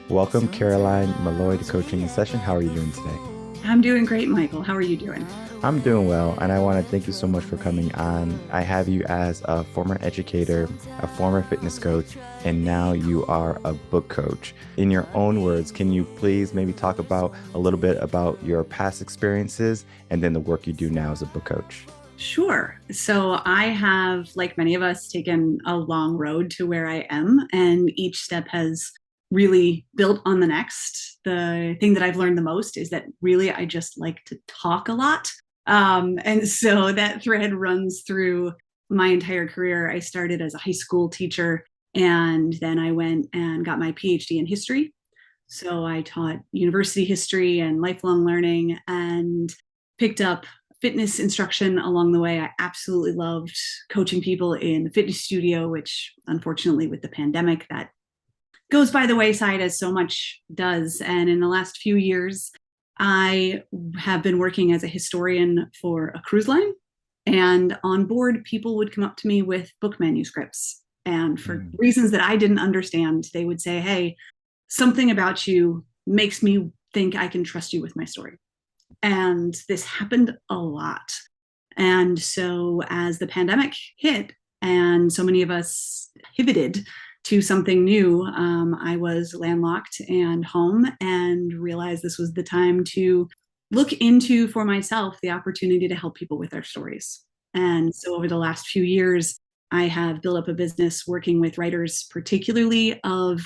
Welcome, Caroline Malloy, to Coaching in Session. How are you doing today? I'm doing great, Michael. How are you doing? I'm doing well, and I want to thank you so much for coming on. I have you as a former educator, a former fitness coach, and now you are a book coach. In your own words, can you please maybe talk about a little bit about your past experiences and then the work you do now as a book coach? Sure. So I have, like many of us, taken a long road to where I am, and each step has really built on the next. The thing that I've learned the most is that really I just like to talk a lot. And so that thread runs through my entire career. I started as a high school teacher, and then I went and got my PhD in history. So I taught university history and lifelong learning and picked up fitness instruction along the way. I absolutely loved coaching people in the fitness studio, which unfortunately with the pandemic that goes by the wayside as so much does. And in the last few years, I have been working as a historian for a cruise line. And on board, people would come up to me with book manuscripts. And for Mm. reasons that I didn't understand, they would say, "Hey, something about you makes me think I can trust you with my story." And this happened a lot. And so as the pandemic hit and so many of us pivoted to something new, I was landlocked and home and realized this was the time to look into for myself the opportunity to help people with their stories. And so over the last few years, I have built up a business working with writers, particularly of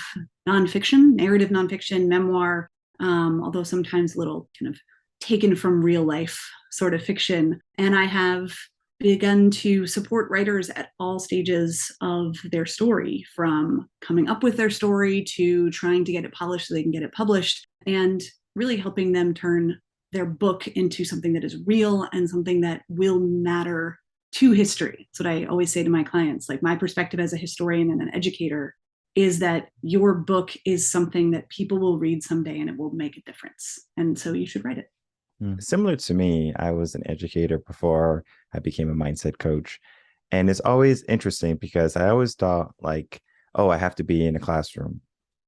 nonfiction, narrative nonfiction, memoir, although sometimes a little kind of taken from real life sort of fiction. And I have begun to support writers at all stages of their story, from coming up with their story to trying to get it polished so they can get it published, and really helping them turn their book into something that is real and something that will matter to history. That's what I always say to my clients. Like, my perspective as a historian and an educator is that your book is something that people will read someday and it will make a difference. And so you should write it. Similar to me, I was an educator before I became a mindset coach. And it's always interesting because I always thought, like, oh, I have to be in a classroom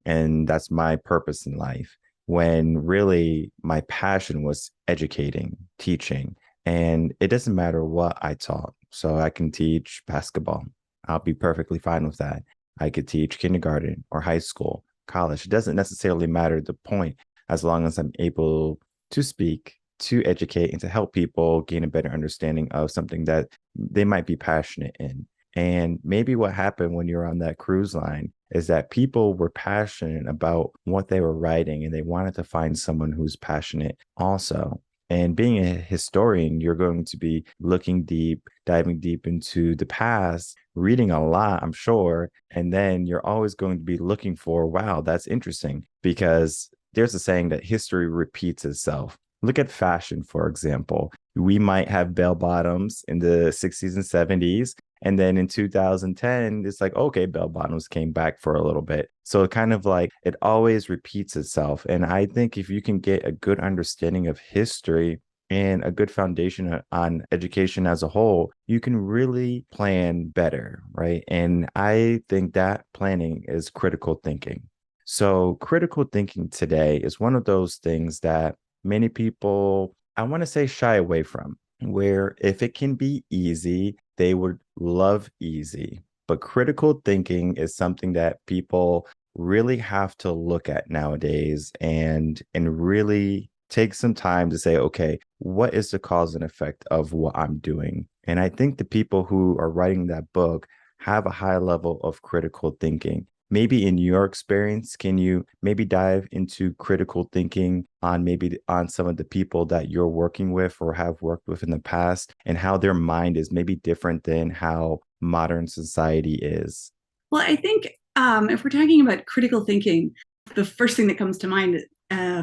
and that's my purpose in life. When really my passion was educating, teaching, and it doesn't matter what I taught. So I can teach basketball. I'll be perfectly fine with that. I could teach kindergarten or high school, college. It doesn't necessarily matter the point as long as I'm able to speak, to educate, and to help people gain a better understanding of something that they might be passionate in. And maybe what happened when you're on that cruise line is that people were passionate about what they were writing and they wanted to find someone who's passionate also. And being a historian, you're going to be looking deep, diving deep into the past, reading a lot, I'm sure. And then you're always going to be looking for, wow, that's interesting, because there's a saying that history repeats itself. Look at fashion, for example. We might have bell bottoms in the 60s and 70s. And then in 2010, it's like, okay, bell bottoms came back for a little bit. So it kind of like it always repeats itself. And I think if you can get a good understanding of history and a good foundation on education as a whole, you can really plan better, right? And I think that planning is critical thinking. So critical thinking today is one of those things that many people, I want to say, shy away from, where if it can be easy, they would love easy. But critical thinking is something that people really have to look at nowadays and really take some time to say, okay, what is the cause and effect of what I'm doing? And I think the people who are writing that book have a high level of critical thinking. Maybe in your experience, can you maybe dive into critical thinking on maybe on some of the people that you're working with or have worked with in the past, and how their mind is maybe different than how modern society is? Well, I think if we're talking about critical thinking, the first thing that comes to mind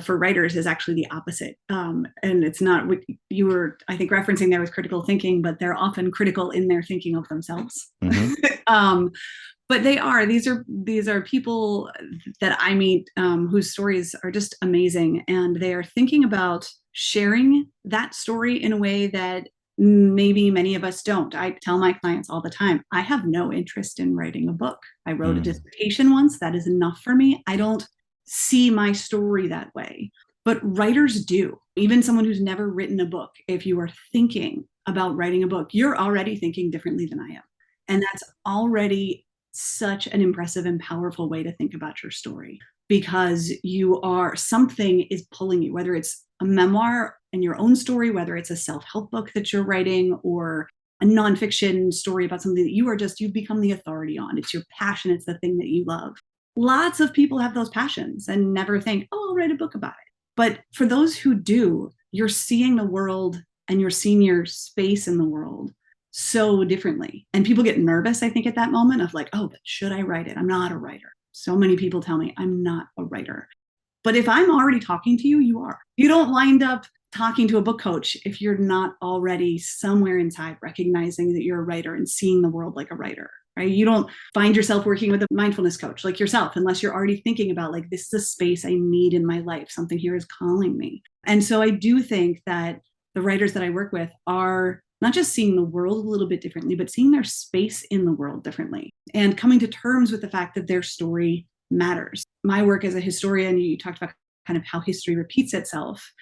for writers is actually the opposite. And it's not what you were, I think, referencing there with critical thinking, but they're often critical in their thinking of themselves. Hmm. um, but these are people that I meet whose stories are just amazing, and they are thinking about sharing that story in a way that maybe many of us don't. I tell my clients all the time, I have no interest in writing a book. I wrote a Mm. dissertation once. That is enough for me. I don't see my story that way. But writers do. Even someone who's never written a book, if you are thinking about writing a book, you're already thinking differently than I am. And that's already such an impressive and powerful way to think about your story, because you are, something is pulling you, whether it's a memoir and your own story, whether it's a self-help book that you're writing, or a nonfiction story about something that you've become the authority on. It's your passion, it's the thing that you love. Lots of people have those passions and never think, oh, I'll write a book about it. But for those who do, you're seeing the world and you're seeing your space in the world so differently. And people get nervous, I think, at that moment of like, oh, but should I write it? I'm not a writer. So many people tell me I'm not a writer. But if I'm already talking to you, you are. You don't wind up talking to a book coach if you're not already somewhere inside recognizing that you're a writer and seeing the world like a writer. Right? You don't find yourself working with a mindfulness coach like yourself unless you're already thinking about like, this is a space I need in my life. Something here is calling me. And so I do think that the writers that I work with are not just seeing the world a little bit differently, but seeing their space in the world differently and coming to terms with the fact that their story matters. My work as a historian, you talked about kind of how history repeats itself.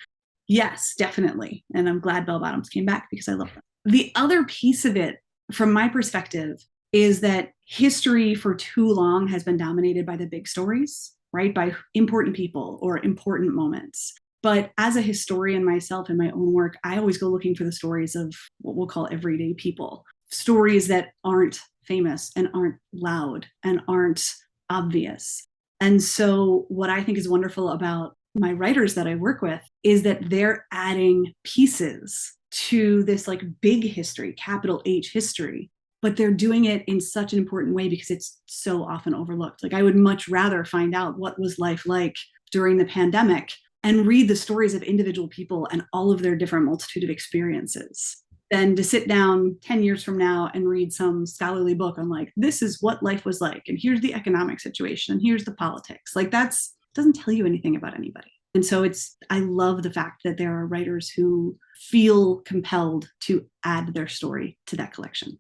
Yes, definitely. And I'm glad bell bottoms came back because I love them. The other piece of it, from my perspective, is that history for too long has been dominated by the big stories, right? By important people or important moments. But as a historian myself in my own work, I always go looking for the stories of what we'll call everyday people, stories that aren't famous and aren't loud and aren't obvious. And so what I think is wonderful about my writers that I work with is that they're adding pieces to this like big history, capital H history, but they're doing it in such an important way because it's so often overlooked. Like I would much rather find out what was life like during the pandemic and read the stories of individual people and all of their different multitude of experiences than to sit down 10 years from now and read some scholarly book on like, this is what life was like, and here's the economic situation, and here's the politics. Like that's doesn't tell you anything about anybody. And so I love the fact that there are writers who feel compelled to add their story to that collection.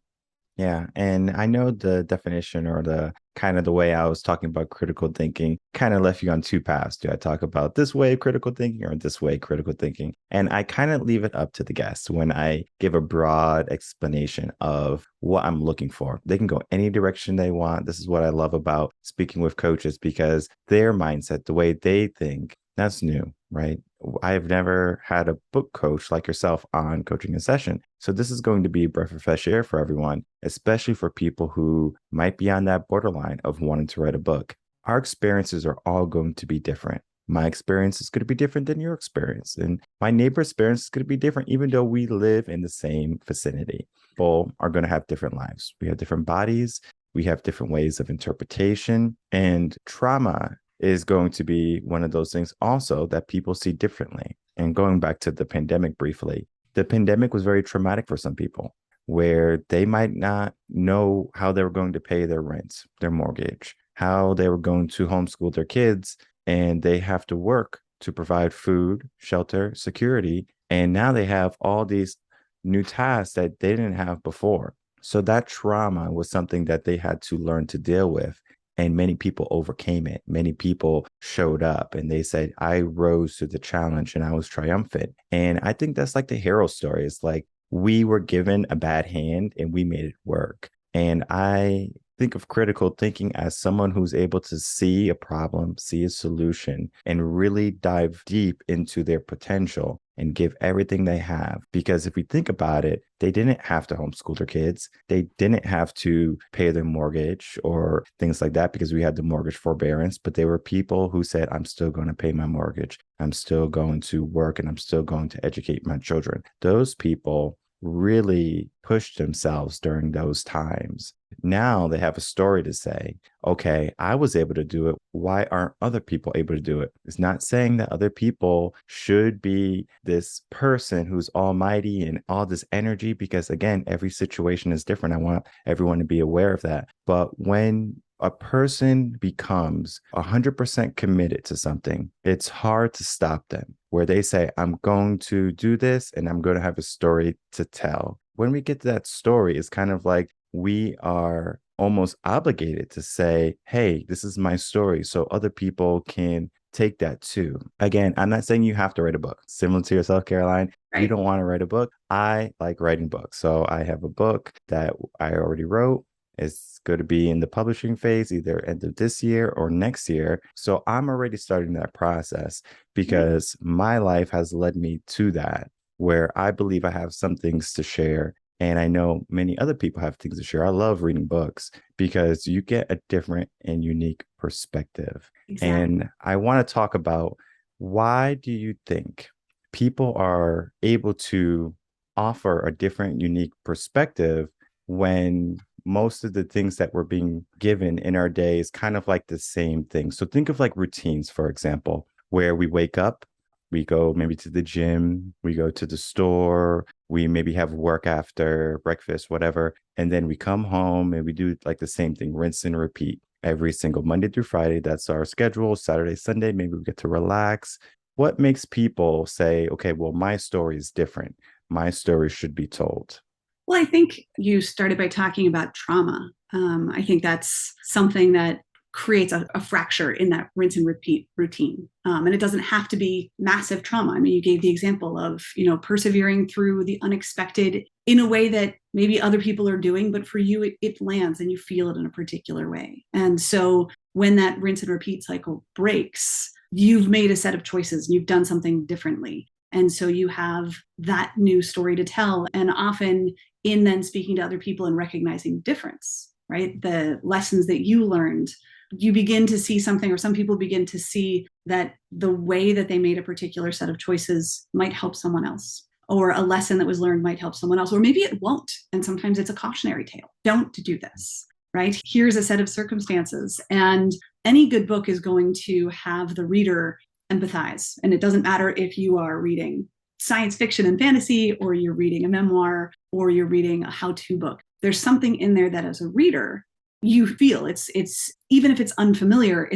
Yeah, and I know the definition or the kind of the way I was talking about critical thinking kind of left you on two paths. Do I talk about this way of critical thinking or this way of critical thinking? And I kind of leave it up to the guest when I give a broad explanation of what I'm looking for. They can go any direction they want. This is what I love about speaking with coaches because their mindset, the way they think, that's new, right? I've never had a book coach like yourself on coaching a session. So this is going to be a breath of fresh air for everyone, especially for people who might be on that borderline of wanting to write a book. Our experiences are all going to be different. My experience is going to be different than your experience. And my neighbor's experience is going to be different, even though we live in the same vicinity. People are going to have different lives. We have different bodies. We have different ways of interpretation, and trauma is going to be one of those things also that people see differently. And going back to the pandemic briefly, the pandemic was very traumatic for some people where they might not know how they were going to pay their rent, their mortgage, how they were going to homeschool their kids, and they have to work to provide food, shelter, security. And now they have all these new tasks that they didn't have before. So that trauma was something that they had to learn to deal with. And many people overcame it. Many people showed up and they said, I rose to the challenge and I was triumphant. And I think that's like the hero story. It's like we were given a bad hand and we made it work. And I think of critical thinking as someone who's able to see a problem, see a solution, and really dive deep into their potential and give everything they have. Because if we think about it, they didn't have to homeschool their kids. They didn't have to pay their mortgage or things like that because we had the mortgage forbearance. But they were people who said, I'm still going to pay my mortgage. I'm still going to work and I'm still going to educate my children. Those people really pushed themselves during those times. Now they have a story to say, okay, I was able to do it. Why aren't other people able to do it? It's not saying that other people should be this person who's almighty and all this energy, because again, every situation is different. I want everyone to be aware of that. But when a person becomes 100% committed to something, it's hard to stop them. Where they say, I'm going to do this and I'm going to have a story to tell. When we get to that story, it's kind of like we are almost obligated to say, hey, this is my story, so other people can take that too. Again, I'm not saying you have to write a book. Similar to yourself, Caroline, you Right. don't want to write a book. I like writing books. So I have a book that I already wrote. It's going to be in the publishing phase either end of this year or next year. So I'm already starting that process Right. because my life has led me to that, where I believe I have some things to share. And I know many other people have things to share. I love reading books because you get a different and unique perspective. Exactly. And I want to talk about, why do you think people are able to offer a different, unique perspective when most of the things that we're being given in our day is kind of like the same thing? So think of like routines, for example, where we wake up, we go maybe to the gym, we go to the store, we maybe have work after breakfast, whatever. And then we come home and we do like the same thing, rinse and repeat every single Monday through Friday. That's our schedule. Saturday, Sunday, maybe we get to relax. What makes people say, okay, well, my story is different? My story should be told. Well, I think you started by talking about trauma. I think that's something that creates a fracture in that rinse and repeat routine. And it doesn't have to be massive trauma. I mean, you gave the example of, persevering through the unexpected in a way that maybe other people are doing, but for you, it lands and you feel it in a particular way. And so when that rinse and repeat cycle breaks, you've made a set of choices and you've done something differently. And so you have that new story to tell. And often in then speaking to other people and recognizing difference, right? The lessons that you learned, you begin to see something, or some people begin to see that the way that they made a particular set of choices might help someone else, or a lesson that was learned might help someone else, or maybe it won't. And sometimes it's a cautionary tale. Don't do this, right? Here's a set of circumstances. And any good book is going to have the reader empathize. And it doesn't matter if you are reading science fiction and fantasy, or you're reading a memoir, or you're reading a how-to book. There's something in there that as a reader, you feel it's even if it's unfamiliar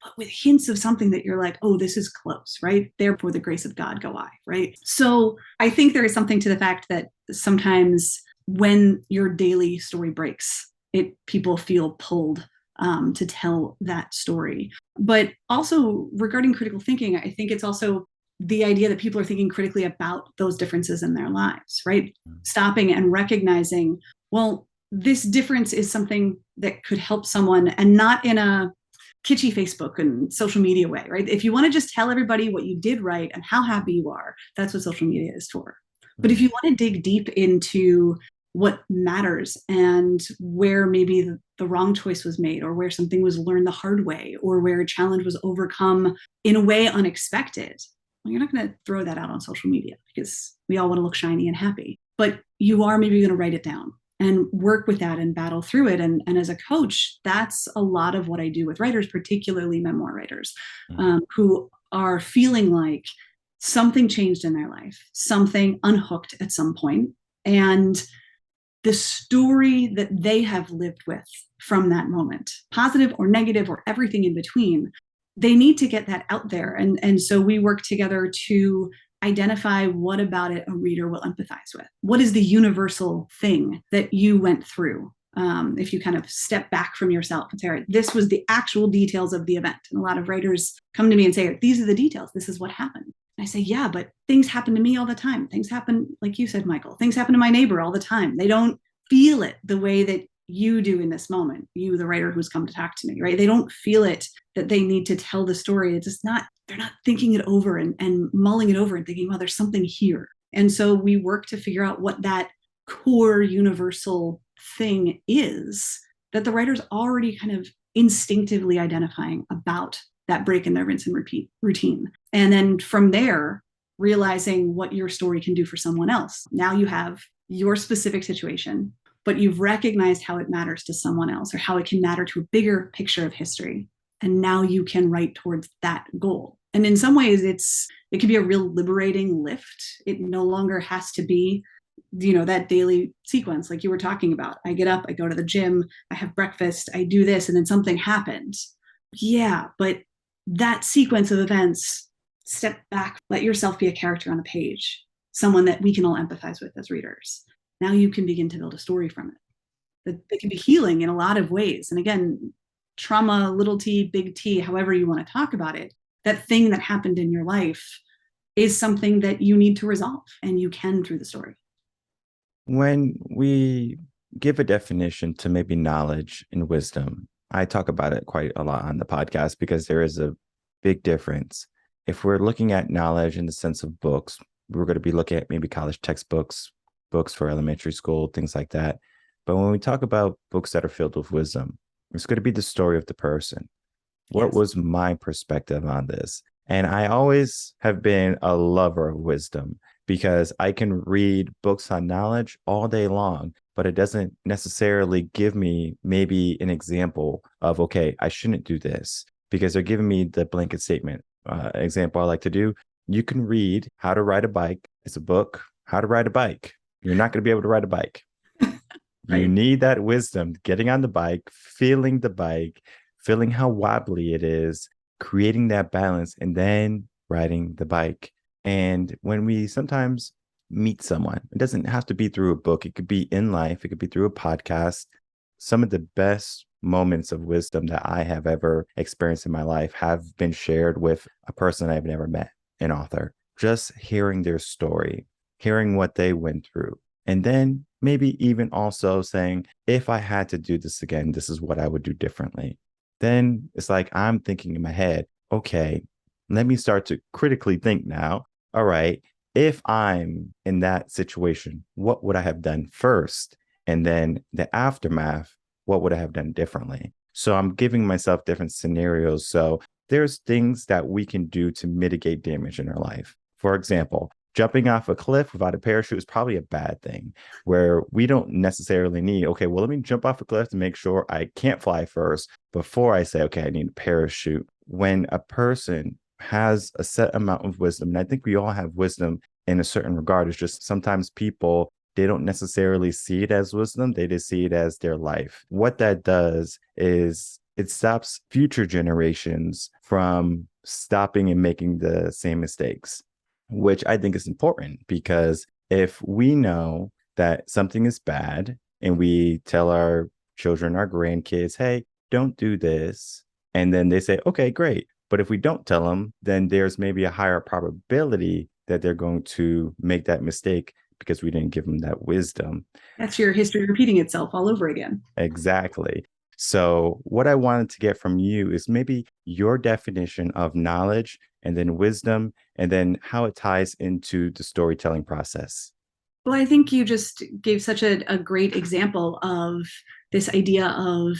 but with hints of something that you're like, oh, this is close, right? Therefore the grace of God go I, right? So I think there is something to the fact that sometimes when your daily story breaks, people feel pulled to tell that story. But also regarding critical thinking, I think it's also the idea that people are thinking critically about those differences in their lives, right? Stopping and recognizing, well, this difference is something that could help someone, and not in a kitschy Facebook and social media way, right? If you want to just tell everybody what you did right and how happy you are, that's what social media is for. But if you want to dig deep into what matters and where maybe the wrong choice was made, or where something was learned the hard way, or where a challenge was overcome in a way unexpected, well, you're not going to throw that out on social media because we all want to look shiny and happy. But you are maybe going to write it down and work with that and battle through it. And as a coach, that's a lot of what I do with writers, particularly memoir writers, who are feeling like something changed in their life, something unhooked at some point, and the story that they have lived with from that moment, positive or negative or everything in between, they need to get that out there. And so we work together to identify what about it a reader will empathize with. What is the universal thing that you went through? If you kind of step back from yourself and say, all right, this was the actual details of the event. And a lot of writers come to me and say, these are the details. This is what happened. And I say, yeah, but things happen to me all the time. Things happen, like you said, Michael, things happen to my neighbor all the time. They don't feel it the way that you do in this moment, you, the writer who's come to talk to me, right? They don't feel it that they need to tell the story. It's just not, they're not thinking it over and mulling it over and thinking, well, there's something here. And so we work to figure out what that core universal thing is that the writer's already kind of instinctively identifying about that break in their rinse and repeat routine. And then from there, realizing what your story can do for someone else. Now you have your specific situation, but you've recognized how it matters to someone else, or how it can matter to a bigger picture of history. And now you can write towards that goal. And in some ways, it can be a real liberating lift. It no longer has to be, that daily sequence like you were talking about. I get up, I go to the gym, I have breakfast, I do this, and then something happens. Yeah, but that sequence of events, step back, let yourself be a character on a page, someone that we can all empathize with as readers. Now you can begin to build a story from it that can be healing in a lot of ways. And again, trauma, little t, big T, however you want to talk about it, that thing that happened in your life is something that you need to resolve, and you can through the story. When we give a definition to maybe knowledge and wisdom, I talk about it quite a lot on the podcast because there is a big difference. If we're looking at knowledge in the sense of books, we're going to be looking at maybe college textbooks, books for elementary school, things like that. But when we talk about books that are filled with wisdom, it's going to be the story of the person. What Yes. was my perspective on this? And I always have been a lover of wisdom because I can read books on knowledge all day long, but it doesn't necessarily give me maybe an example of, okay, I shouldn't do this because they're giving me the blanket statement. Example I like to do, you can read How to Ride a Bike. It's a book, How to Ride a Bike. You're not going to be able to ride a bike. You Right. need that wisdom, getting on the bike, feeling how wobbly it is, creating that balance, and then riding the bike. And when we sometimes meet someone, it doesn't have to be through a book, it could be in life, it could be through a podcast. Some of the best moments of wisdom that I have ever experienced in my life have been shared with a person I've never met, an author. Just hearing their story, hearing what they went through, and then maybe even also saying, if I had to do this again, this is what I would do differently. Then it's like I'm thinking in my head, okay, let me start to critically think now. All right, if I'm in that situation, what would I have done first? And then the aftermath, what would I have done differently? So I'm giving myself different scenarios. So there's things that we can do to mitigate damage in our life. For example, jumping off a cliff without a parachute is probably a bad thing where we don't necessarily need, okay, well, let me jump off a cliff to make sure I can't fly first before I say, okay, I need a parachute. When a person has a set amount of wisdom, and I think we all have wisdom in a certain regard, it's just sometimes people, they don't necessarily see it as wisdom, they just see it as their life. What that does is it stops future generations from stopping and making the same mistakes, which I think is important because if we know that something is bad and we tell our children, our grandkids, hey, don't do this, and then they say, okay, great. But if we don't tell them, then there's maybe a higher probability that they're going to make that mistake because we didn't give them that wisdom. That's your history repeating itself all over again. Exactly. So, what I wanted to get from you is maybe your definition of knowledge and then wisdom, and then how it ties into the storytelling process. Well, I think you just gave such a great example of this idea of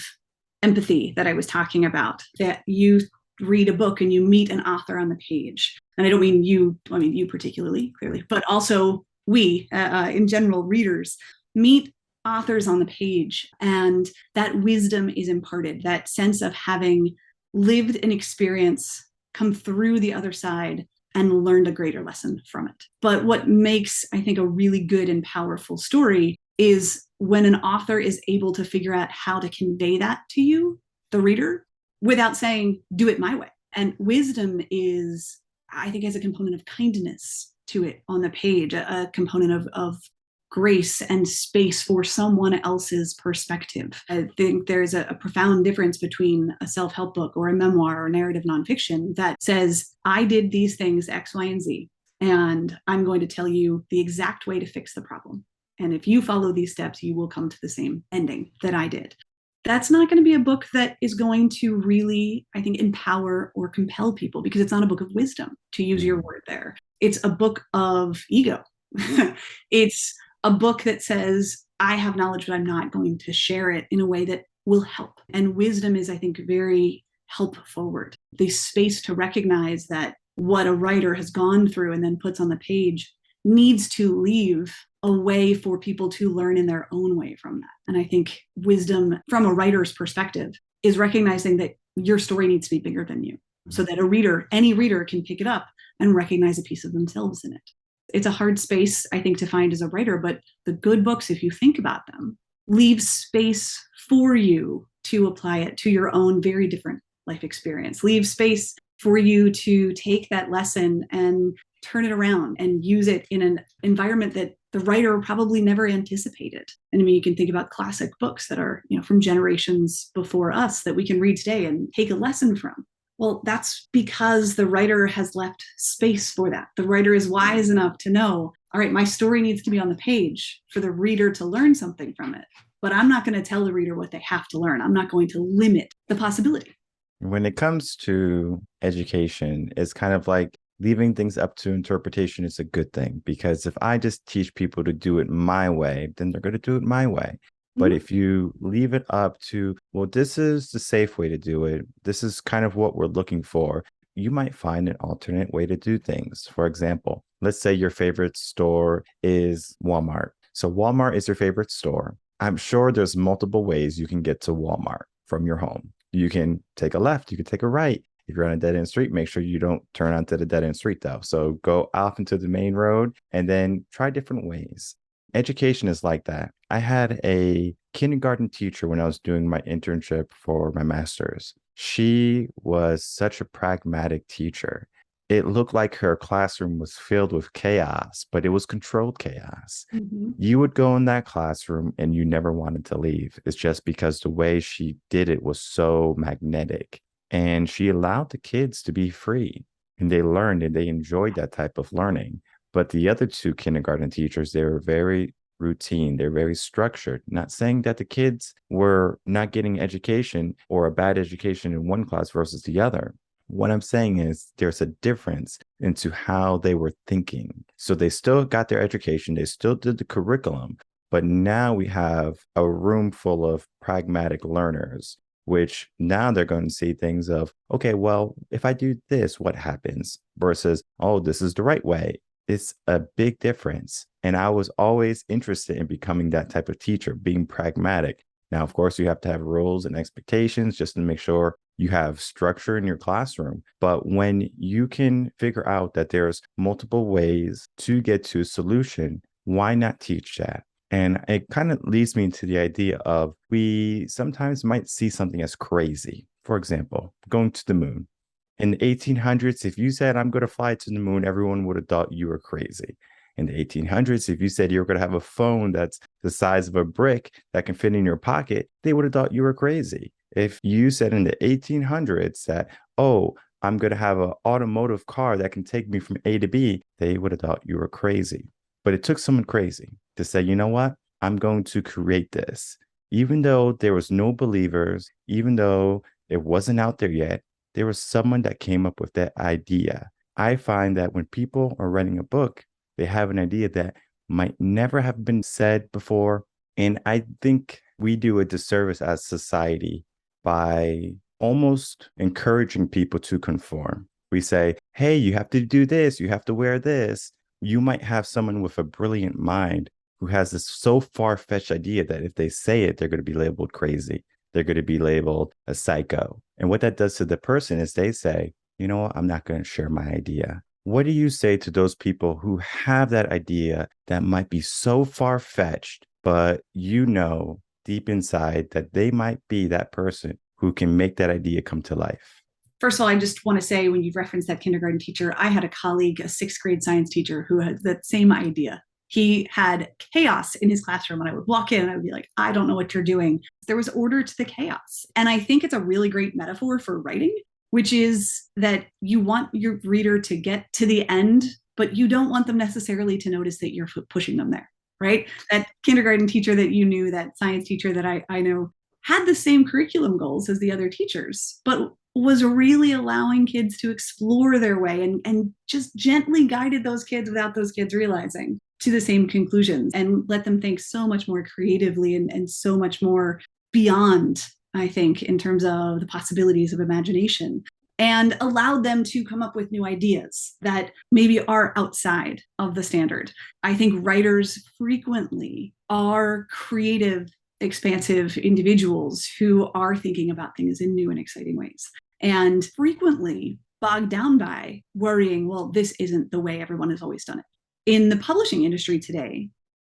empathy that I was talking about, that you read a book and you meet an author on the page. And I don't mean you, I mean you particularly, clearly, but also we, in general, readers, meet authors on the page, and that wisdom is imparted, that sense of having lived an experience, come through the other side, and learned a greater lesson from it. But what makes, I think, a really good and powerful story is when an author is able to figure out how to convey that to you, the reader, without saying, do it my way. And wisdom is, I think, has a component of kindness to it on the page, a component of grace and space for someone else's perspective. I think there's a profound difference between a self-help book or a memoir or narrative nonfiction that says, I did these things, X, Y, and Z, and I'm going to tell you the exact way to fix the problem. And if you follow these steps, you will come to the same ending that I did. That's not going to be a book that is going to really, I think, empower or compel people, because it's not a book of wisdom, to use your word there. It's a book of ego. It's a book that says, I have knowledge, but I'm not going to share it in a way that will help. And wisdom is, I think, very help forward. The space to recognize that what a writer has gone through and then puts on the page needs to leave a way for people to learn in their own way from that. And I think wisdom from a writer's perspective is recognizing that your story needs to be bigger than you, so that a reader, any reader, can pick it up and recognize a piece of themselves in it. It's a hard space, I think, to find as a writer, but the good books, if you think about them, leave space for you to apply it to your own very different life experience. Leave space for you to take that lesson and turn it around and use it in an environment that the writer probably never anticipated. And I mean, you can think about classic books that are, from generations before us that we can read today and take a lesson from. Well, that's because the writer has left space for that. The writer is wise enough to know, all right, my story needs to be on the page for the reader to learn something from it. But I'm not going to tell the reader what they have to learn. I'm not going to limit the possibility. When it comes to education, it's kind of like leaving things up to interpretation is a good thing, because if I just teach people to do it my way, then they're going to do it my way. But if you leave it up to, well, this is the safe way to do it, this is kind of what we're looking for, you might find an alternate way to do things. For example, let's say your favorite store is Walmart. So Walmart is your favorite store. I'm sure there's multiple ways you can get to Walmart from your home. You can take a left, you can take a right. If you're on a dead end street, make sure you don't turn onto the dead end street though. So go off into the main road and then try different ways. Education is like that. I had a kindergarten teacher when I was doing my internship for my master's. She was such a pragmatic teacher. It looked like her classroom was filled with chaos, but it was controlled chaos. Mm-hmm. You would go in that classroom and you never wanted to leave. It's just because the way she did it was so magnetic. And she allowed the kids to be free, and they learned and they enjoyed that type of learning. But the other two kindergarten teachers, they were very routine. They're very structured. Not saying that the kids were not getting education or a bad education in one class versus the other. What I'm saying is there's a difference into how they were thinking. So they still got their education, they still did the curriculum, but now we have a room full of pragmatic learners, which now they're going to see things of, okay, well, if I do this, what happens? Versus, oh, this is the right way. It's a big difference. And I was always interested in becoming that type of teacher, being pragmatic. Now, of course, you have to have rules and expectations just to make sure you have structure in your classroom. But when you can figure out that there's multiple ways to get to a solution, why not teach that? And it kind of leads me into the idea of we sometimes might see something as crazy. For example, going to the moon. In the 1800s, if you said, I'm going to fly to the moon, everyone would have thought you were crazy. In the 1800s, if you said you're going to have a phone that's the size of a brick that can fit in your pocket, they would have thought you were crazy. If you said in the 1800s that, oh, I'm going to have an automotive car that can take me from A to B, they would have thought you were crazy. But it took someone crazy to say, you know what? I'm going to create this. Even though there was no believers, even though it wasn't out there yet, there was someone that came up with that idea. I find that when people are writing a book, they have an idea that might never have been said before. And I think we do a disservice as society by almost encouraging people to conform. We say, hey, you have to do this, you have to wear this. You might have someone with a brilliant mind who has this so far-fetched idea that if they say it, they're going to be labeled crazy. They're going to be labeled a psycho. And what that does to the person is they say, you know what, I'm not going to share my idea. What do you say to those people who have that idea that might be so far-fetched, but you know deep inside that they might be that person who can make that idea come to life? First of all, I just want to say, when you referenced that kindergarten teacher, I had a colleague, a sixth grade science teacher, who had that same idea. He had chaos in his classroom, and I would walk in and I would be like, I don't know what you're doing. There was order to the chaos. And I think it's a really great metaphor for writing, which is that you want your reader to get to the end, but you don't want them necessarily to notice that you're pushing them there, right? That kindergarten teacher that you knew, that science teacher that I know, had the same curriculum goals as the other teachers, but was really allowing kids to explore their way and just gently guided those kids without those kids realizing to the same conclusions, and let them think so much more creatively and so much more beyond, I think, in terms of the possibilities of imagination, and allowed them to come up with new ideas that maybe are outside of the standard. I think writers frequently are creative, expansive individuals who are thinking about things in new and exciting ways, and frequently bogged down by worrying, well, this isn't the way everyone has always done it. In the publishing industry today,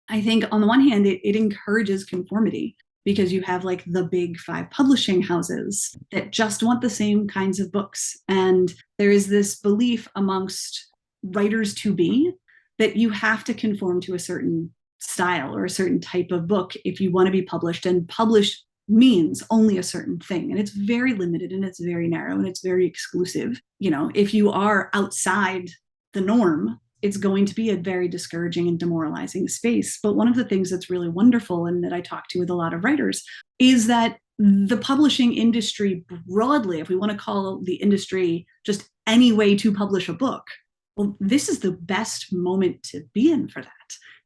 I think on the one hand, it encourages conformity, because you have like the big five publishing houses that just want the same kinds of books. And there is this belief amongst writers to be that you have to conform to a certain style or a certain type of book if you want to be published, and published means only a certain thing, and it's very limited and it's very narrow and it's very exclusive. If you are outside the norm, it's going to be a very discouraging and demoralizing space. But one of the things that's really wonderful, and that I talk to with a lot of writers, is that the publishing industry broadly, if we want to call the industry just any way to publish a book, well, this is the best moment to be in for that.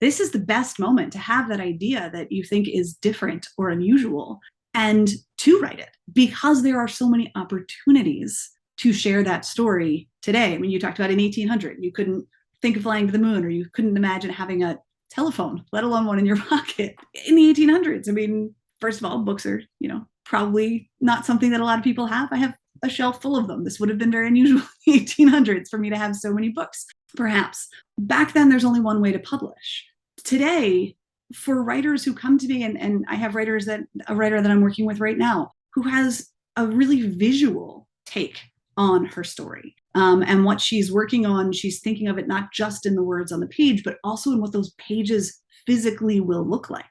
This is the best moment to have that idea that you think is different or unusual and to write it, because there are so many opportunities to share that story today. I mean, you talked about in 1800, you couldn't think of flying to the moon, or you couldn't imagine having a telephone, let alone one in your pocket in the 1800s. I mean, first of all, books are, probably not something that a lot of people have. I have a shelf full of them. This would have been very unusual in the 1800s for me to have so many books, perhaps. Back then, there's only one way to publish. Today, for writers who come to me, and I have a writer that I'm working with right now who has a really visual take on her story. And what she's working on, she's thinking of it not just in the words on the page, but also in what those pages physically will look like.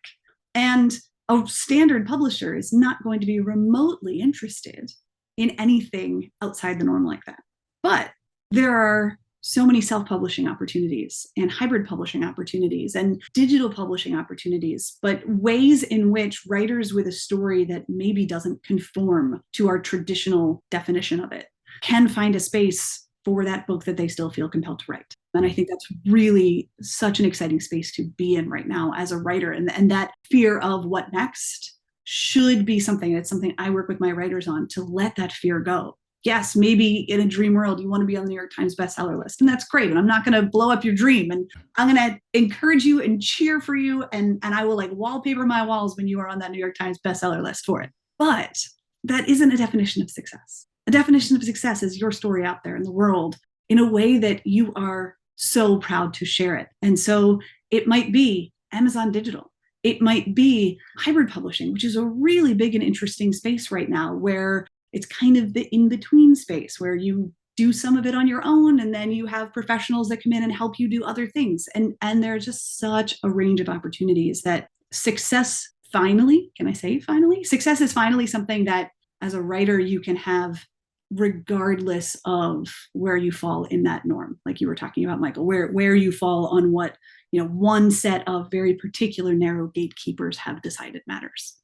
And a standard publisher is not going to be remotely interested in anything outside the norm like that. But there are so many self-publishing opportunities and hybrid publishing opportunities and digital publishing opportunities, but ways in which writers with a story that maybe doesn't conform to our traditional definition of it can find a space for that book that they still feel compelled to write. And I think that's really such an exciting space to be in right now as a writer. And that fear of what next should be something, it's something I work with my writers on, to let that fear go. Yes, maybe in a dream world, you want to be on the New York Times bestseller list, and that's great. And I'm not going to blow up your dream, and I'm going to encourage you and cheer for you. And I will wallpaper my walls when you are on that New York Times bestseller list for it. But that isn't a definition of success. A definition of success is your story out there in the world in a way that you are so proud to share it. And so it might be Amazon Digital. It might be hybrid publishing, which is a really big and interesting space right now, where it's kind of the in-between space where you do some of it on your own, and then you have professionals that come in and help you do other things. And there's just such a range of opportunities that success finally, can I say finally? Success is finally something that as a writer you can have regardless of where you fall in that norm. Like you were talking about, Michael, where you fall on what, one set of very particular narrow gatekeepers have decided matters.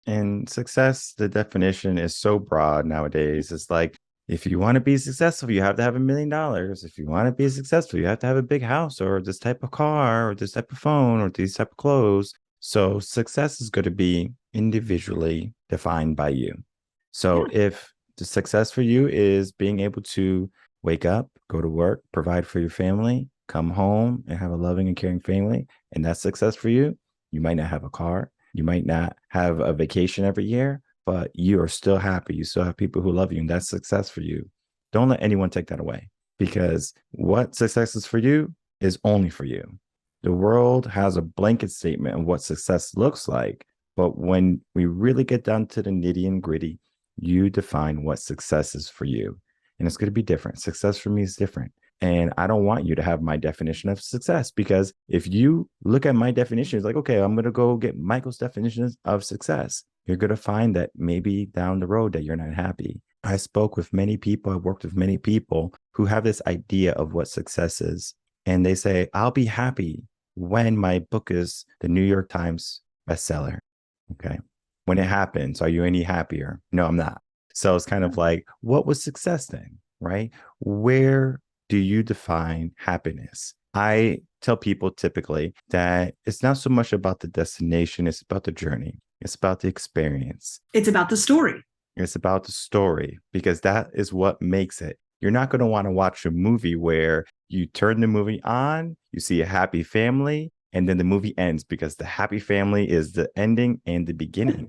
And success, the definition is so broad nowadays. It's like, if you want to be successful, you have to have $1 million. If you want to be successful, you have to have a big house, or this type of car, or this type of phone, or these type of clothes. So success is going to be individually defined by you. So if the success for you is being able to wake up, go to work, provide for your family, come home and have a loving and caring family, and that's success for you, you might not have a car. You might not have a vacation every year, but you are still happy. You still have people who love you, and that's success for you. Don't let anyone take that away, because what success is for you is only for you. The world has a blanket statement of what success looks like, but when we really get down to the nitty and gritty, you define what success is for you. And it's going to be different. Success for me is different. And I don't want you to have my definition of success, because if you look at my definition, it's like, okay, I'm going to go get Michael's definition of success. You're going to find that maybe down the road that you're not happy. I spoke with many people. I worked with many people who have this idea of what success is. And they say, I'll be happy when my book is the New York Times bestseller. Okay. When it happens, are you any happier? No, I'm not. So it's kind of like, what was success then, right? Where do you define happiness? I tell people typically that it's not so much about the destination, it's about the journey. It's about the experience. It's about the story. It's about the story, because that is what makes it. You're not going to want to watch a movie where you turn the movie on, you see a happy family, and then the movie ends, because the happy family is the ending and the beginning.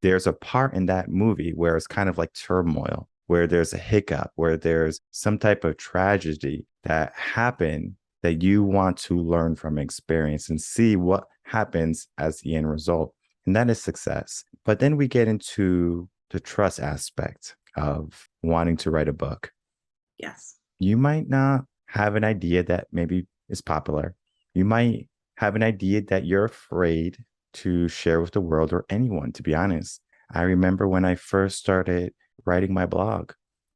There's a part in that movie where it's kind of like turmoil, where there's a hiccup, where there's some type of tragedy that happened that you want to learn from experience and see what happens as the end result. And that is success. But then we get into the trust aspect of wanting to write a book. Yes. You might not have an idea that maybe is popular. You might have an idea that you're afraid to share with the world or anyone, to be honest. I remember when I first started writing my blog,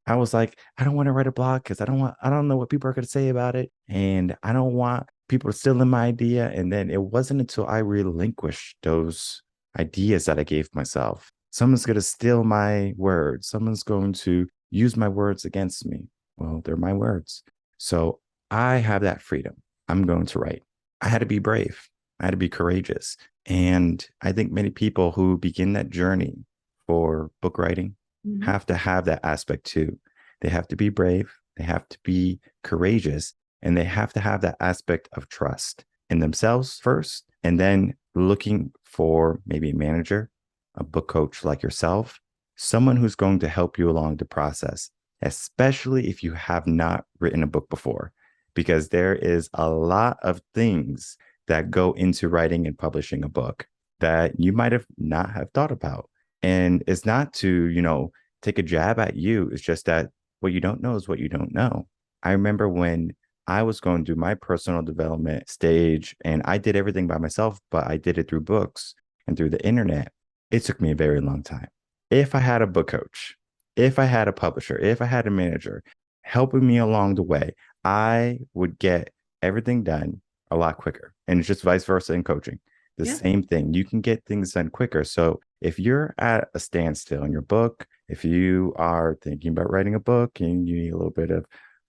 I was like, I don't want to write a blog because I don't know what people are going to say about it. And I don't want people to steal in my idea. And then it wasn't until I relinquished those ideas that I gave myself. Someone's going to steal my words. Someone's going to use my words against me. Well, they're my words. So I have that freedom. I'm going to write. I had to be brave. I had to be courageous. And I think many people who begin that journey for book writing Mm-hmm. have to have that aspect too. They have to be brave. They have to be courageous. And they have to have that aspect of trust in themselves first, and then looking for maybe a manager, a book coach like yourself, someone who's going to help you along the process, especially if you have not written a book before, because there is a lot of things that go into writing and publishing a book that you might have not have thought about. And it's not to, take a jab at you. It's just that what you don't know is what you don't know. I remember when I was going through my personal development stage and I did everything by myself, but I did it through books and through the internet. It took me a very long time. If I had a book coach, if I had a publisher, if I had a manager helping me along the way, I would get everything done a lot quicker. And it's just vice versa in coaching. The Yeah. same thing. You can get things done quicker. So if you're at a standstill in your book, if you are thinking about writing a book and you need a little bit of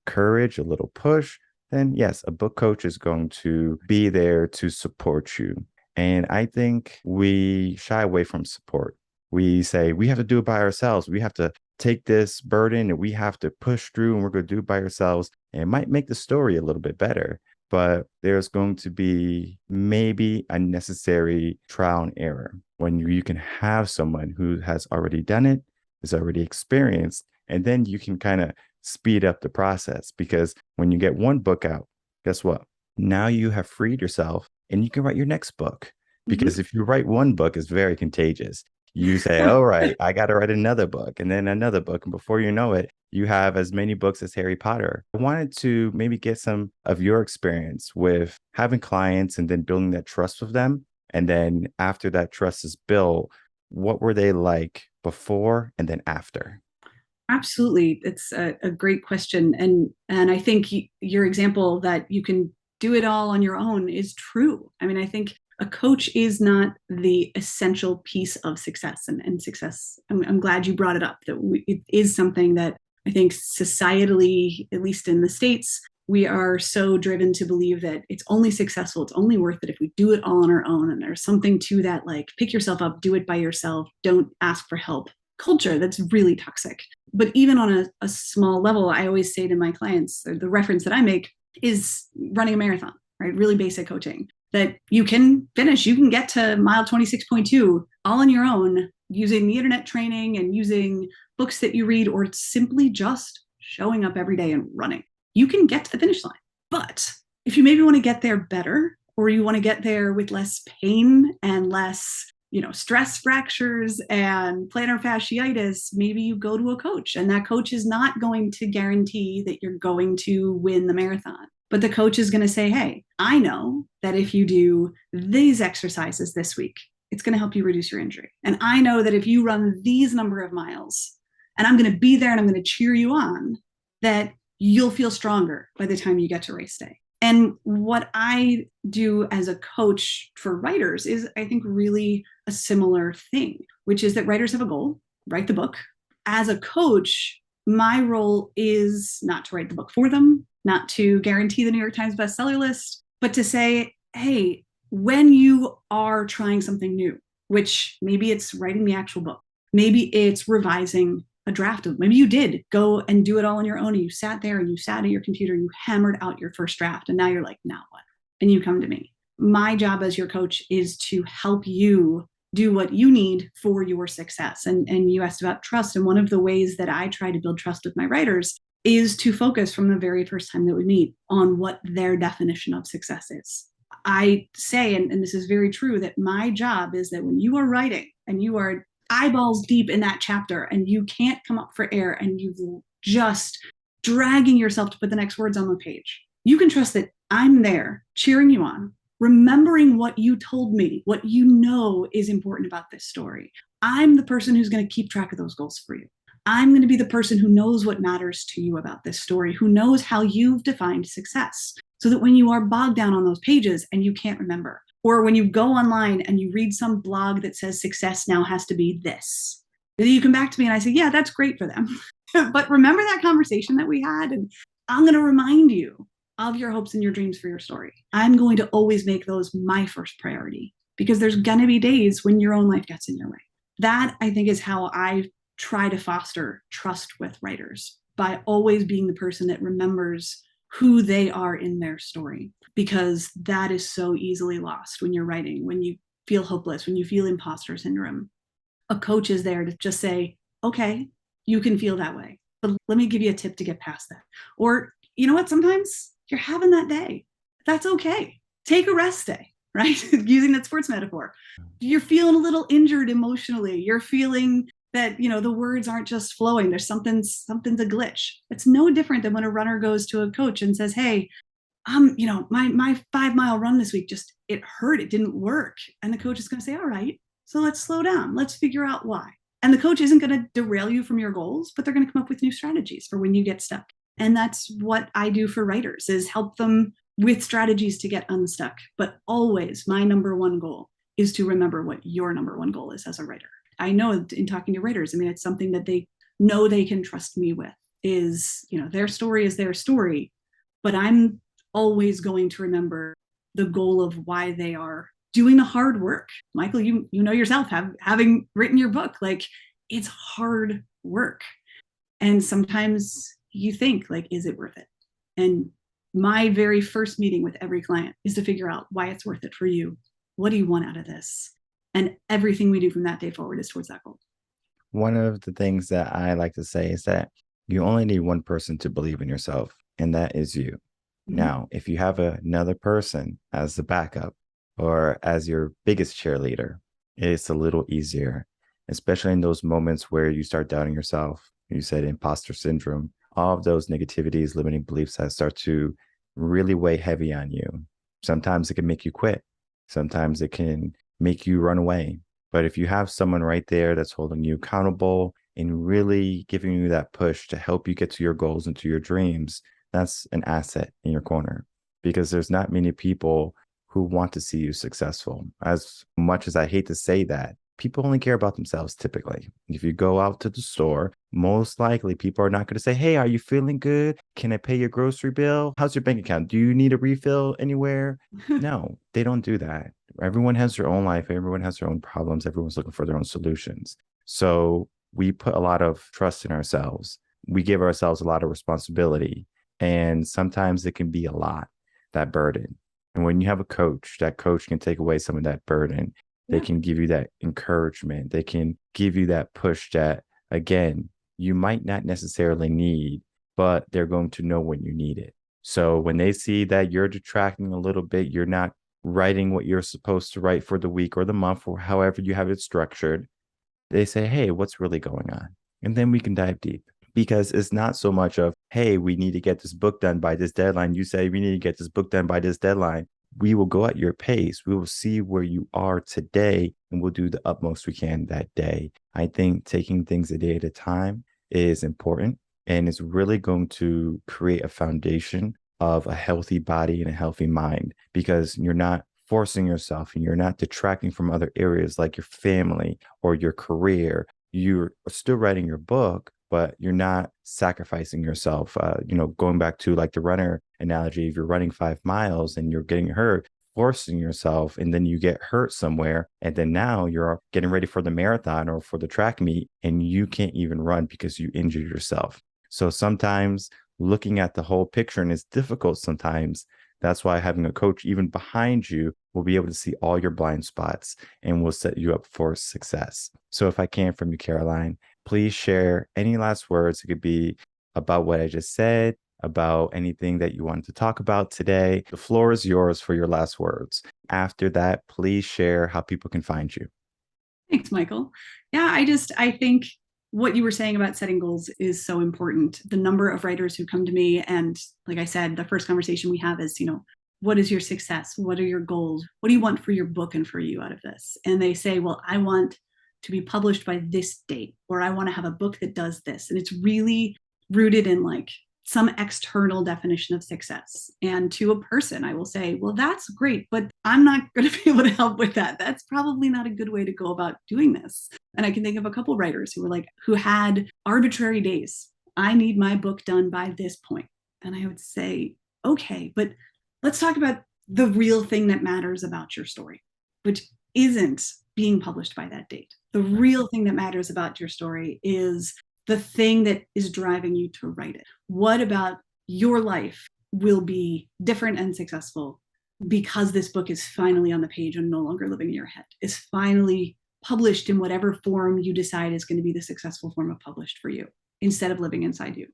courage, a little push, then yes, a book coach is going to be there to support you. And I think we shy away from support. We say we have to do it by ourselves. We have to take this burden and we have to push through and we're going to do it by ourselves. And it might make the story a little bit better, but there's going to be maybe a necessary trial and error when you can have someone who has already done it, is already experienced, and then you can kind of speed up the process. Because when you get one book out, guess what? Now you have freed yourself and you can write your next book. Mm-hmm. Because if you write one book, it's very contagious. You say, all right, I got to write another book and then another book. And before you know it, you have as many books as Harry Potter. I wanted to maybe get some of your experience with having clients and then building that trust with them. And then after that trust is built, what were they like before and then after? Absolutely. It's a great question. And I think your example that you can do it all on your own is true. I mean, I think a coach is not the essential piece of success and success. I'm glad you brought it up that it is something that I think societally, at least in the States, we are so driven to believe that it's only successful, it's only worth it if we do it all on our own. And there's something to that, like pick yourself up, do it by yourself, don't ask for help culture that's really toxic. But even on a small level, I always say to my clients, the reference that I make is running a marathon, right? Really basic coaching that you can finish. You can get to mile 26.2 all on your own using the internet training and using books that you read or simply just showing up every day and running. You can get to the finish line. But if you maybe want to get there better or you want to get there with less pain and less stress fractures and plantar fasciitis, maybe you go to a coach and that coach is not going to guarantee that you're going to win the marathon. But the coach is going to say, hey, I know that if you do these exercises this week, it's going to help you reduce your injury. And I know that if you run these number of miles and I'm going to be there and I'm going to cheer you on, that you'll feel stronger by the time you get to race day. And what I do as a coach for writers is, I think, really a similar thing, which is that writers have a goal, write the book. As a coach, my role is not to write the book for them, not to guarantee the New York Times bestseller list, but to say, hey, when you are trying something new, which maybe it's writing the actual book, maybe it's revising a draft of, maybe you did go and do it all on your own and you sat there and you sat at your computer, you hammered out your first draft and now you're like, now what? And you come to me. My job as your coach is to help you do what you need for your success. And you asked about trust. And one of the ways that I try to build trust with my writers is to focus from the very first time that we meet on what their definition of success is. I say, and this is very true, that my job is that when you are writing and you are eyeballs deep in that chapter and you can't come up for air and you've just dragging yourself to put the next words on the page, You can trust that I'm there cheering you on, remembering what you told me, what you know is important about this story. I'm the person who's going to keep track of those goals for you. I'm going to be the person who knows what matters to you about this story, who knows how you've defined success. So that when you are bogged down on those pages and you can't remember, or when you go online and you read some blog that says success now has to be this, then you come back to me and I say, yeah, that's great for them. But remember that conversation that we had? And I'm going to remind you of your hopes and your dreams for your story. I'm going to always make those my first priority because there's going to be days when your own life gets in your way. That, I think, is how I try to foster trust with writers, by always being the person that remembers who they are in their story, because that is so easily lost when you're writing, when you feel hopeless, when you feel imposter syndrome. A coach is there to just say, okay, you can feel that way, but let me give you a tip to get past that. Or, you know what, sometimes you're having that day. That's okay. Take a rest day, right? Using that sports metaphor. You're feeling a little injured emotionally. You're feeling that, the words aren't just flowing. There's something's a glitch. It's no different than when a runner goes to a coach and says, hey, my 5 mile run this week, just, it hurt. It didn't work. And the coach is going to say, all right, so let's slow down. Let's figure out why. And the coach isn't going to derail you from your goals, but they're going to come up with new strategies for when you get stuck. And that's what I do for writers, is help them with strategies to get unstuck. But always my number one goal is to remember what your number one goal is as a writer. I know in talking to writers, I mean, it's something that they know they can trust me with, is, their story is their story, but I'm always going to remember the goal of why they are doing the hard work. Michael, you know yourself, having written your book, like, it's hard work. And sometimes you think, like, is it worth it? And my very first meeting with every client is to figure out why it's worth it for you. What do you want out of this? And everything we do from that day forward is towards that goal. One of the things that I like to say is that you only need one person to believe in yourself, and that is you. Mm-hmm. Now, if you have another person as the backup or as your biggest cheerleader, it's a little easier, especially in those moments where you start doubting yourself. You said imposter syndrome, all of those negativities, limiting beliefs that start to really weigh heavy on you. Sometimes it can make you quit. Sometimes it can make you run away. But if you have someone right there that's holding you accountable and really giving you that push to help you get to your goals and to your dreams, that's an asset in your corner, because there's not many people who want to see you successful. As much as I hate to say that, people only care about themselves typically. If you go out to the store, most likely people are not going to say, hey, are you feeling good? Can I pay your grocery bill? How's your bank account? Do you need a refill anywhere? No, they don't do that. Everyone has their own life. Everyone has their own problems. Everyone's looking for their own solutions. So we put a lot of trust in ourselves. We give ourselves a lot of responsibility. And sometimes it can be a lot, that burden. And when you have a coach, that coach can take away some of that burden. They can give you that encouragement. They can give you that push that, again, you might not necessarily need, but they're going to know when you need it. So when they see that you're detracting a little bit, you're not writing what you're supposed to write for the week or the month or however you have it structured, they say, hey, what's really going on? And then we can dive deep, because it's not so much of, hey, we need to get this book done by this deadline. You say we need to get this book done by this deadline. We will go at your pace. We will see where you are today, and we'll do the utmost we can that day. I think taking things a day at a time is important, and it's really going to create a foundation of a healthy body and a healthy mind, because you're not forcing yourself and you're not detracting from other areas like your family or your career. You're still writing your book, but you're not sacrificing yourself. Going back to like the runner analogy, if you're running 5 miles and you're getting hurt, forcing yourself, and then you get hurt somewhere, and then now you're getting ready for the marathon or for the track meet, and you can't even run because you injured yourself. So sometimes looking at the whole picture, and it's difficult sometimes. That's why having a coach even behind you will be able to see all your blind spots and will set you up for success. So if I can from you, Caroline, please share any last words. It could be about what I just said, about anything that you wanted to talk about today. The floor is yours for your last words. After that, please share how people can find you. Thanks, Michael. Yeah, I think what you were saying about setting goals is so important. The number of writers who come to me, and like I said, the first conversation we have is, what is your success? What are your goals? What do you want for your book and for you out of this? And they say, well, I want to be published by this date, or I want to have a book that does this. And it's really rooted in like some external definition of success. And to a person, I will say, well, that's great, but I'm not going to be able to help with that. That's probably not a good way to go about doing this. And I can think of a couple writers who had arbitrary days. I need my book done by this point. And I would say, okay, but let's talk about the real thing that matters about your story, which isn't being published by that date. The real thing that matters about your story is the thing that is driving you to write it. What about your life will be different and successful because this book is finally on the page and no longer living in your head, is finally published in whatever form you decide is going to be the successful form of published for you, instead of living inside you.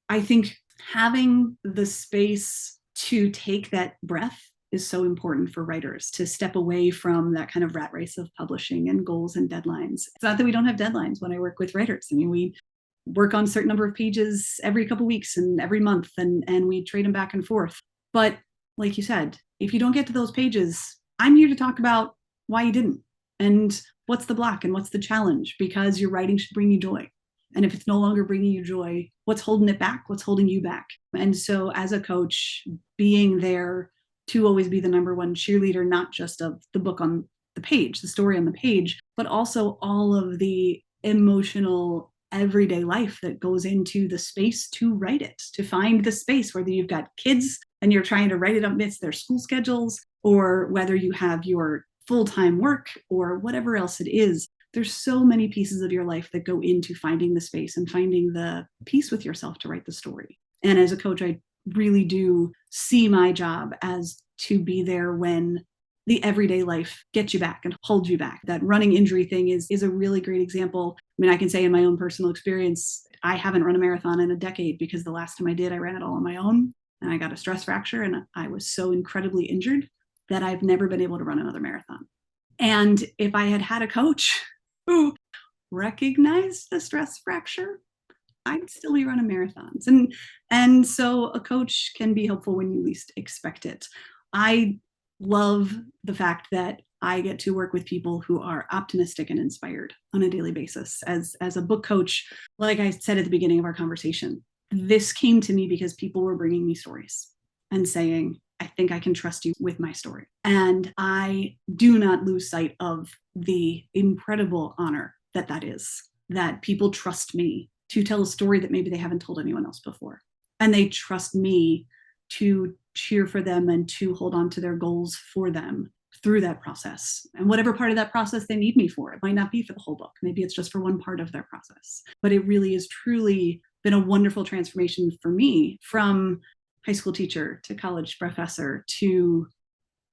I think having the space to take that breath is so important for writers, to step away from that kind of rat race of publishing and goals and deadlines. It's not that we don't have deadlines when I work with writers. I mean, we work on a certain number of pages every couple of weeks and every month, and we trade them back and forth. But like you said, if you don't get to those pages, I'm here to talk about why you didn't, and what's the block and what's the challenge, because your writing should bring you joy. And if it's no longer bringing you joy, what's holding it back? What's holding you back? And so as a coach, being there to always be the number one cheerleader, not just of the book on the page, the story on the page, but also all of the emotional everyday life that goes into the space to write it, to find the space, whether you've got kids and you're trying to write it amidst their school schedules, or whether you have your full-time work or whatever else it is. There's so many pieces of your life that go into finding the space and finding the peace with yourself to write the story. And as a coach, I really do see my job as to be there when the everyday life gets you back and holds you back. That running injury thing is a really great example. I mean, I can say in my own personal experience, I haven't run a marathon in a decade, because the last time I did, I ran it all on my own and I got a stress fracture and I was so incredibly injured that I've never been able to run another marathon. And if I had had a coach who recognized the stress fracture, I'd still be running marathons. And so a coach can be helpful when you least expect it. I love the fact that I get to work with people who are optimistic and inspired on a daily basis. As a book coach, like I said at the beginning of our conversation, this came to me because people were bringing me stories and saying, I think I can trust you with my story. And I do not lose sight of the incredible honor that is, that people trust me to tell a story that maybe they haven't told anyone else before. And they trust me to cheer for them and to hold on to their goals for them through that process. And whatever part of that process they need me for, it might not be for the whole book. Maybe it's just for one part of their process. But it really is truly been a wonderful transformation for me, from high school teacher to college professor to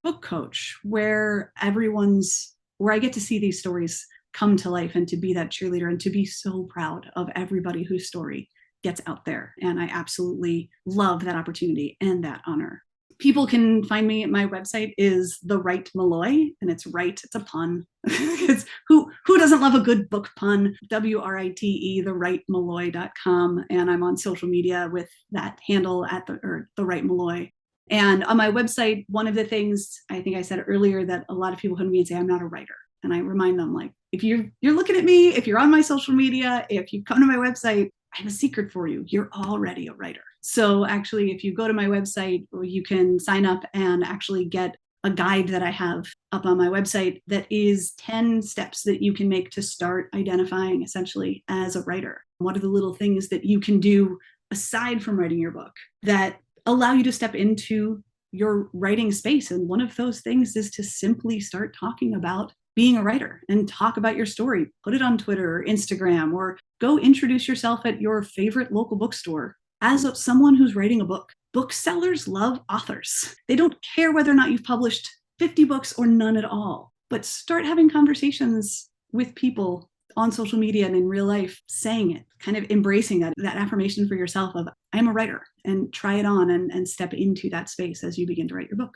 book coach, where I get to see these stories come to life and to be that cheerleader and to be so proud of everybody whose story gets out there. And I absolutely love that opportunity and that honor. People can find me at my website is The Right Malloy, and it's a pun. Because who doesn't love a good book pun? WRITE, therightmalloy.com. And I'm on social media with that handle at The Right Malloy. And on my website, one of the things I think I said earlier that a lot of people come to me and say, I'm not a writer. And I remind them, like, if you're looking at me, if you're on my social media, if you come to my website, I have a secret for you. You're already a writer. So actually, if you go to my website, you can sign up and actually get a guide that I have up on my website that is 10 steps that you can make to start identifying essentially as a writer. What are the little things that you can do aside from writing your book that allow you to step into your writing space? And one of those things is to simply start talking about being a writer and talk about your story. Put it on Twitter or Instagram, or go introduce yourself at your favorite local bookstore as someone who's writing a book. Booksellers love authors. They don't care whether or not you've published 50 books or none at all, but start having conversations with people on social media and in real life, saying it, kind of embracing that affirmation for yourself of, I'm a writer, and try it on and step into that space as you begin to write your book.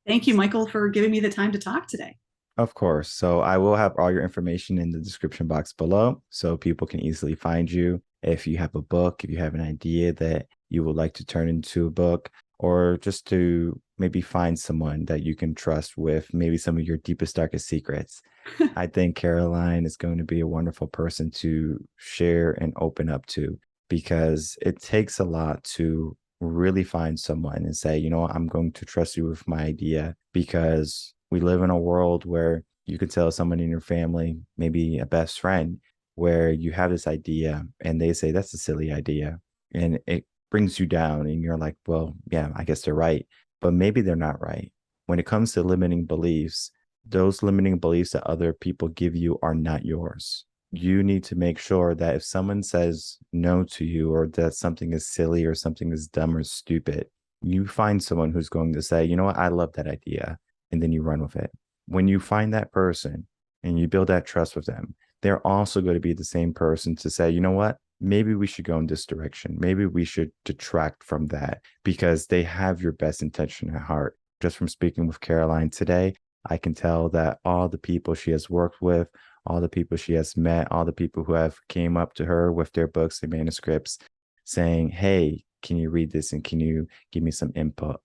Thank you, Michael, for giving me the time to talk today. Of course. So I will have all your information in the description box below so people can easily find you. If you have a book, if you have an idea that you would like to turn into a book, or just to maybe find someone that you can trust with maybe some of your deepest, darkest secrets. I think Caroline is going to be a wonderful person to share and open up to because it takes a lot to really find someone and say, you know what, I'm going to trust you with my idea because we live in a world where you could tell someone in your family, maybe a best friend, where you have this idea and they say that's a silly idea and it brings you down and you're like, well, yeah, I guess they're right, but maybe they're not right. When it comes to limiting beliefs, those limiting beliefs that other people give you are not yours. You need to make sure that if someone says no to you or that something is silly or something is dumb or stupid, you find someone who's going to say, you know what, I love that idea. And then you run with it. When you find that person and you build that trust with them, they're also going to be the same person to say, you know what, maybe we should go in this direction. Maybe we should detract from that because they have your best intention at heart. Just from speaking with Caroline today, I can tell that all the people she has worked with, all the people she has met, all the people who have came up to her with their books and manuscripts saying, hey, can you read this and can you give me some input?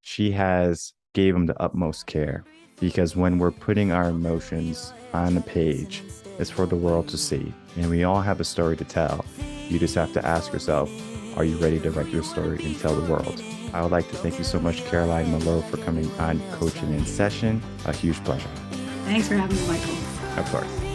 She has gave them the utmost care because when we're putting our emotions on a page, it's for the world to see. And we all have a story to tell. You just have to ask yourself, are you ready to write your story and tell the world? I would like to thank you so much, Caroline Malloy, for coming on Coaching in Session. A huge pleasure. Thanks for having me, Michael. Of course.